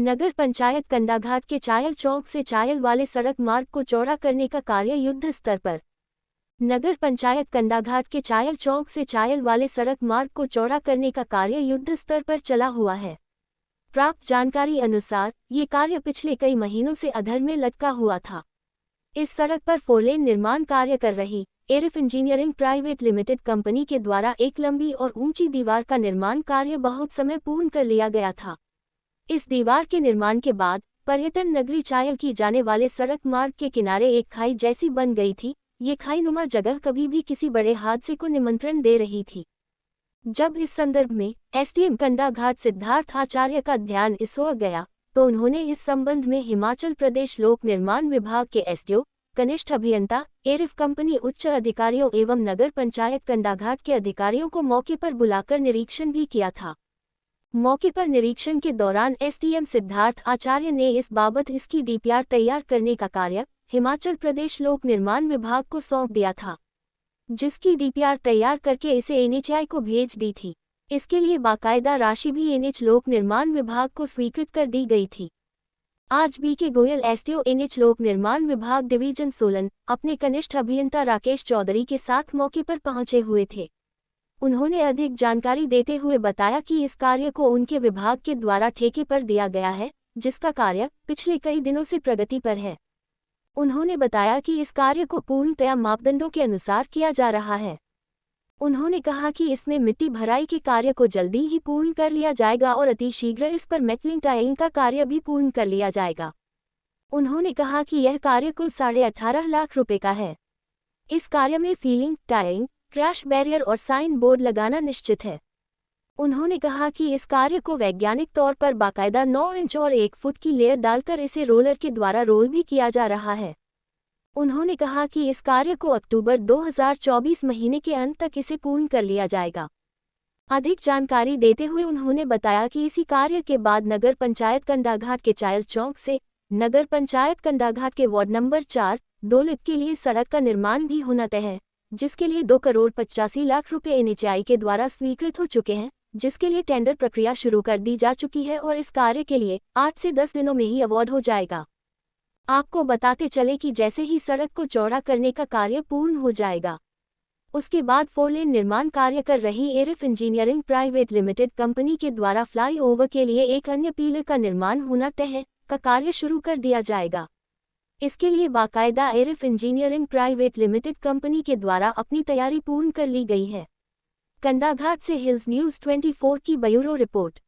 नगर पंचायत कंडाघाट के चायल चौक से चायल वाले सड़क मार्ग को चौड़ा करने का कार्य युद्ध स्तर पर। नगर पंचायत कंडाघाट के चायल चौक से चायल वाले सड़क मार्ग को चौड़ा करने का कार्य युद्ध स्तर पर चला हुआ है। प्राप्त जानकारी अनुसार ये कार्य पिछले कई महीनों से अधर में लटका हुआ था। इस सड़क पर फोरलेन निर्माण कार्य कर रही एरिफ इंजीनियरिंग प्राइवेट लिमिटेड कंपनी के द्वारा एक लंबी और ऊंची दीवार का निर्माण कार्य बहुत समय पूर्ण कर लिया गया था। इस दीवार के निर्माण के बाद पर्यटन नगरी चायल की जाने वाले सड़क मार्ग के किनारे एक खाई जैसी बन गई थी। ये खाई नुमा जगह कभी भी किसी बड़े हादसे को निमंत्रण दे रही थी। जब इस संदर्भ में एसडीएम कंडाघाट सिद्धार्थ आचार्य का ध्यान इस ओर गया तो उन्होंने इस संबंध में हिमाचल प्रदेश लोक निर्माण विभाग के एसडीओ, कनिष्ठ अभियंता, एरिफ कंपनी उच्च अधिकारियों एवं नगर पंचायत कंडाघाट के अधिकारियों को मौके पर बुलाकर निरीक्षण भी किया था। मौके पर निरीक्षण के दौरान एसडीएम सिद्धार्थ आचार्य ने इस बाबत इसकी डीपीआर तैयार करने का कार्य हिमाचल प्रदेश लोक निर्माण विभाग को सौंप दिया था, जिसकी डीपीआर तैयार करके इसे एनएचआई को भेज दी थी। इसके लिए बाकायदा राशि भी एनएच लोक निर्माण विभाग को स्वीकृत कर दी गई थी। आज बीके गोयल एसडीओ एनएच लोक निर्माण विभाग डिवीजन सोलन अपने कनिष्ठ अभियंता राकेश चौधरी के साथ मौके पर पहुंचे हुए थे। उन्होंने अधिक जानकारी देते हुए बताया कि इस कार्य को उनके विभाग के द्वारा ठेके पर दिया गया है, जिसका कार्य पिछले कई दिनों से प्रगति पर है। उन्होंने बताया कि इस कार्य को पूर्णतया मापदंडों के अनुसार किया जा रहा है। उन्होंने कहा कि इसमें मिट्टी भराई के कार्य को जल्दी ही पूर्ण कर लिया जाएगा और अतिशीघ्र इस पर मेटलिंग टाइलिंग का कार्य भी पूर्ण कर लिया जाएगा। उन्होंने कहा कि यह कार्य कुल 18.5 लाख रुपए का है। इस कार्य में फीलिंग, टाइलिंग, क्रैश बैरियर और साइन बोर्ड लगाना निश्चित है। उन्होंने कहा कि इस कार्य को वैज्ञानिक तौर पर बाकायदा 9 इंच और 1 फुट की लेयर डालकर इसे रोलर के द्वारा रोल भी किया जा रहा है। उन्होंने कहा कि इस कार्य को अक्टूबर 2024 महीने के अंत तक इसे पूर्ण कर लिया जाएगा। अधिक जानकारी देते हुए उन्होंने बताया कि इसी कार्य के बाद नगर पंचायत कंडाघाट के चायल चौक से नगर पंचायत कंडाघाट के वार्ड नंबर 4 दोलित के लिए सड़क का निर्माण भी होना तय है, जिसके लिए 2,85,00,000 रुपये एनएचआई के द्वारा स्वीकृत हो चुके हैं, जिसके लिए टेंडर प्रक्रिया शुरू कर दी जा चुकी है और इस कार्य के लिए 8 से 10 दिनों में ही अवार्ड हो जाएगा। आपको बताते चले कि जैसे ही सड़क को चौड़ा करने का कार्य पूर्ण हो जाएगा, उसके बाद फोरलेन निर्माण कार्य कर रही एरिफ इंजीनियरिंग प्राइवेट लिमिटेड कंपनी के द्वारा फ्लाईओवर के लिए एक अन्य पिलर का निर्माण होना तय है का कार्य शुरू कर दिया जाएगा। इसके लिए बाकायदा एरिफ इंजीनियरिंग प्राइवेट लिमिटेड कंपनी के द्वारा अपनी तैयारी पूर्ण कर ली गई है। कंडाघाट से हिल्स न्यूज़ 24 की ब्यूरो रिपोर्ट।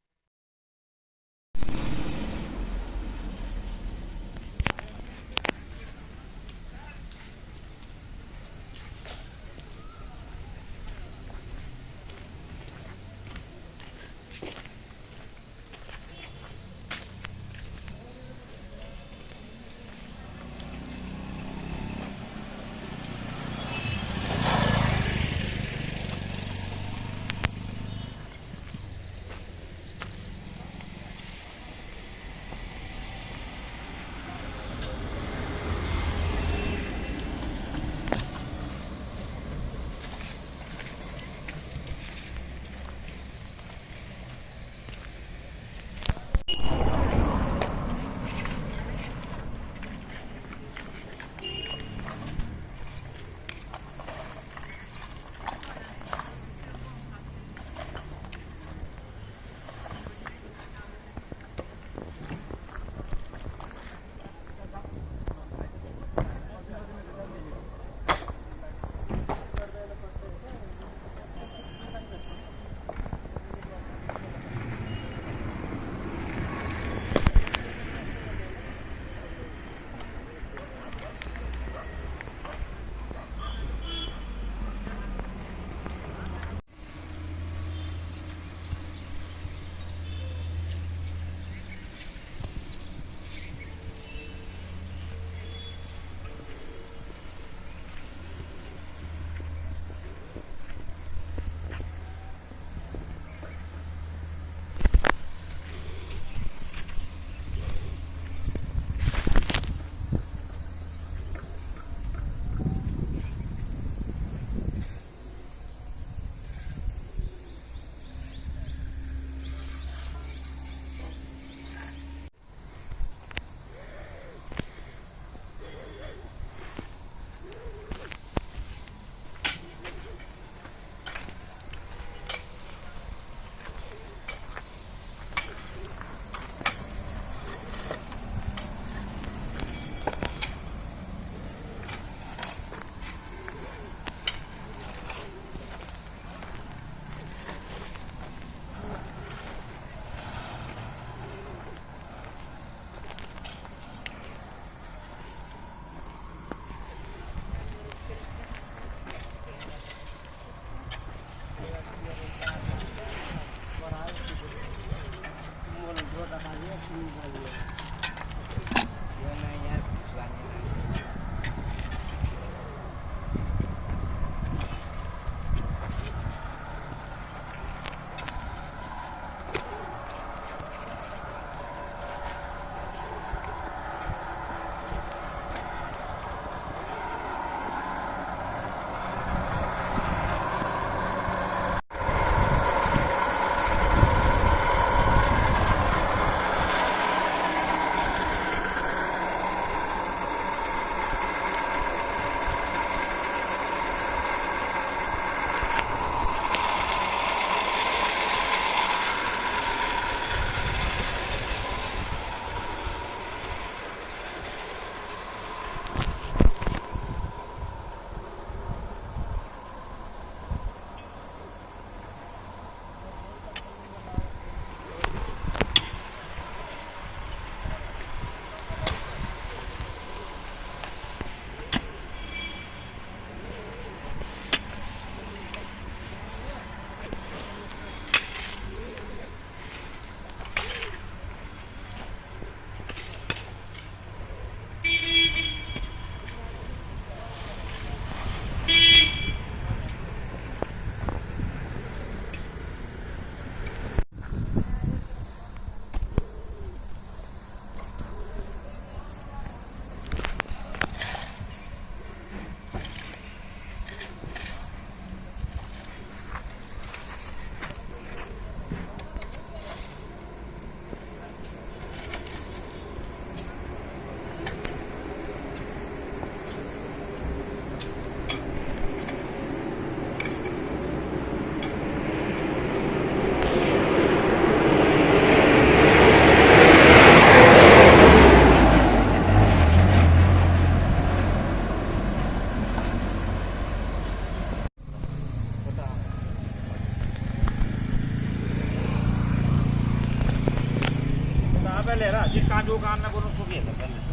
जिसका जो काम मैं बोलूँ उसको भी है पहले।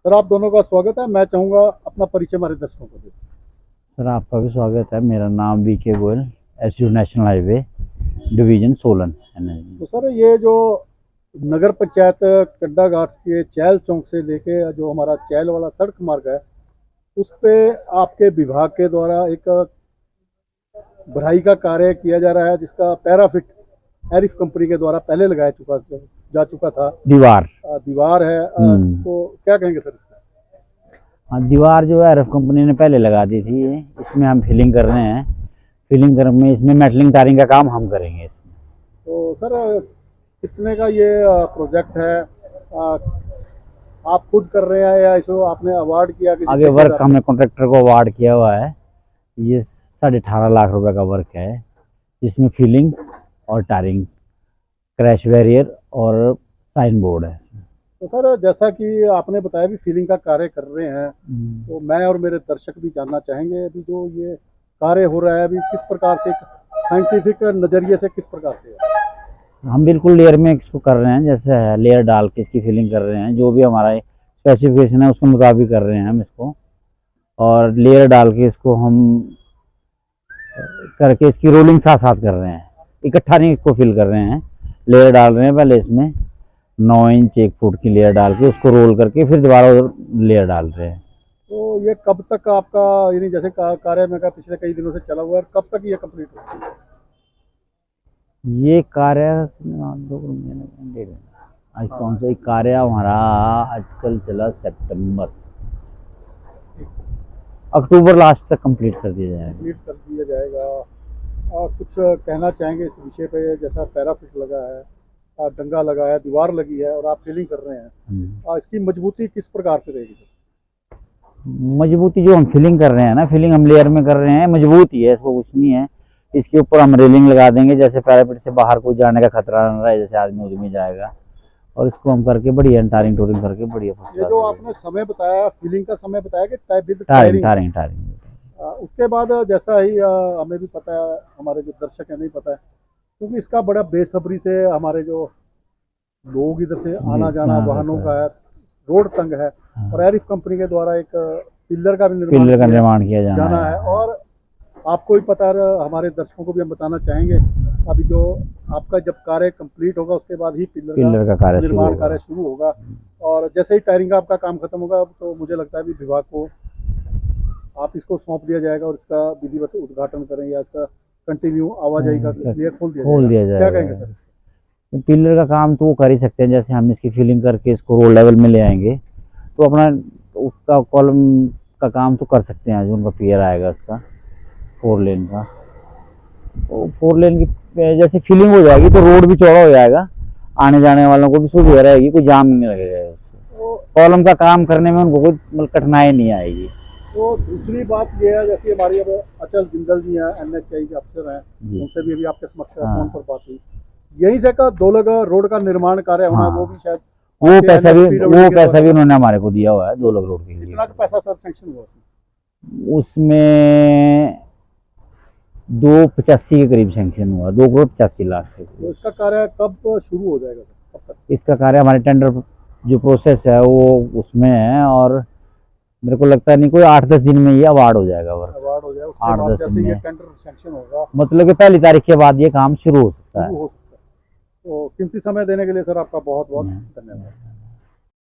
सर आप दोनों का स्वागत है। मैं चाहूँगा अपना परिचय हमारे दर्शकों को दें। सर आपका भी स्वागत है। मेरा नाम VK Goyal, SU national highway division Solan. तो सर ये जो नगर पंचायत कड्डा घाट के चहल चौक से लेके जो हमारा चहल वाला सड़क मार्ग है उस पे आपके विभाग के द्वारा एक भराई का कार्य किया जा रहा है, जिसका पैराफिट एरिफ कंपनी के द्वारा पहले लगाया जा चुका था। दीवार है, तो क्या कहेंगे सर इसका? हाँ, दीवार जो है एरिफ कंपनी ने पहले लगा दी थी। इसमें हम फिलिंग कर रहे हैं। फिलिंग कर में इसमें मेटलिंग टारिंग का काम हम करेंगे इसमें। तो सर कितने का ये प्रोजेक्ट है? आप खुद कर रहे हैं या इसको आपने अवार्ड किया? आगे वर्क हमने कॉन्ट्रैक्टर को अवार्ड किया हुआ है। ये 18.5 लाख रुपए का वर्क है, जिसमें फिलिंग और टारिंग, क्रैश बैरियर और साइन बोर्ड है। तो सर जैसा कि आपने बताया भी फिलिंग का कार्य कर रहे हैं, तो मैं और मेरे दर्शक भी जानना चाहेंगे अभी जो ये कार्य हो रहा है अभी किस प्रकार से, साइंटिफिक नज़रिए से किस प्रकार से है? हम बिल्कुल लेयर में इसको कर रहे हैं, जैसे है लेयर डाल के इसकी फिलिंग कर रहे हैं। जो भी हमारा स्पेसिफिकेशन है उसके मुताबिक कर रहे हैं हम इसको, और लेयर डाल के इसको हम करके इसकी रोलिंग साथ साथ कर रहे हैं। इकट्ठा नहीं इसको फिल कर रहे हैं, लेयर डाल रहे हैं। पहले इसमें 9 इंच 1 फुट की लेयर डाल के उसको रोल करके फिर दोबारा लेयर डाल रहे हैं। तो ये कब तक आपका, यानी जैसे कार्य में का पिछले कई दिनों से चला हुआ है, कब तक ये कंप्लीट होगा? ये कार्य आज कौन सा कार्य हमारा आजकल चला, सितंबर अक्टूबर लास्ट तक कंप्लीट कर दिया जाएगा। कुछ कहना चाहेंगे इस विषय पे? जैसा पैराफिट लगा है, डंगा लगा है, दीवार लगी है और आप फिलिंग कर रहे हैं, इसकी मजबूती किस प्रकार से रहेगी? मजबूती जो हम फिलिंग कर रहे हैं ना, फिलिंग हम लेयर में कर रहे हैं, मजबूत ही है, इसको कुछ नहीं है। इसके ऊपर हम रेलिंग लगा देंगे, जैसे पैराफिट से बाहर कोई जाने का खतरा न रहे, जैसे आदमी उदमी जाएगा। और इसको हम करके बढ़िया टारिंग टूरिंग करके बढ़िया। ये जो आपने समय बताया, फिलिंग का समय बताया कि टारिंग उसके बाद जैसा ही हमें भी पता है, हमारे जो दर्शक है नहीं पता है, क्योंकि इसका बड़ा बेसब्री से हमारे जो लोग इधर से आना जाना वाहनों का है, रोड तंग है, और एरिफ कंपनी के द्वारा एक पिलर का निर्माण किया जाना है। और आपको भी पता है, हमारे दर्शकों को भी हम बताना चाहेंगे, अभी जो आपका जब कार्य कंप्लीट होगा उसके बाद ही पिलर का निर्माण कार्य शुरू होगा। और जैसे ही टायरिंग का आपका काम खत्म होगा तो मुझे लगता है भी विभाग को आप इसको सौंप दिया जाएगा और इसका विधिवत उद्घाटन करें या इसका कंटिन्यू आवाजाही का खोल दिया जाएगा। क्या कहेंगे सर? पिलर का काम तो वो कर ही सकते हैं, जैसे हम इसकी फिलिंग करके इसको रोड लेवल में ले आएंगे तो अपना उसका कॉलम का काम तो कर सकते हैं। जो उनका पियर आएगा उसका 4 लेन का, तो 4 लेन की जैसे फिलिंग हो जाएगी तो रोड भी चौड़ा हो जाएगा, आने जाने वालों को भी सुविधा रहेगी, कोई जाम नहीं लगेगा उससे। कॉलम का काम करने में उनको कोई कठिनाई नहीं आएगी। तो दूसरी बात ये है, जैसे हमारी अब अचल जिंदल जी हैं, NHAI के अफसर हैं, उनसे भी अभी आपके समक्ष फोन पर बात हुई। यहीं से का 2 लग रोड का निर्माण कार्य होना, हाँ। वो भी शायद वो पैसा भी PWD के द्वारा। उन्होंने हमारे को दिया हुआ है 2 लाख रोड के लिए। कितना का पैसा सर सैंक्शन हुआ उसमें? उसमें 285 के करीब सैंक्शन हुआ, 2,85,00,000 के। तो इसका कार्य कब शुरू हो जाएगा सर, कब तक? इसका कार्य हमारे टेंडर जो प्रोसेस है वो उसमें है, और मेरे को लगता नहीं कोई 8-10 दिन में ये अवार्ड हो जाएगा वर्क। अवार्ड हो जाए उसके 8-10 बाद जैसे दिन ये में। टेंडर सैंक्शन होगा मतलब कि 1 तारीख के बाद ये काम शुरू हो सकता है। शुरू हो सकता है। तो कीमती समय देने के लिए सर आपका बहुत बहुत धन्यवाद।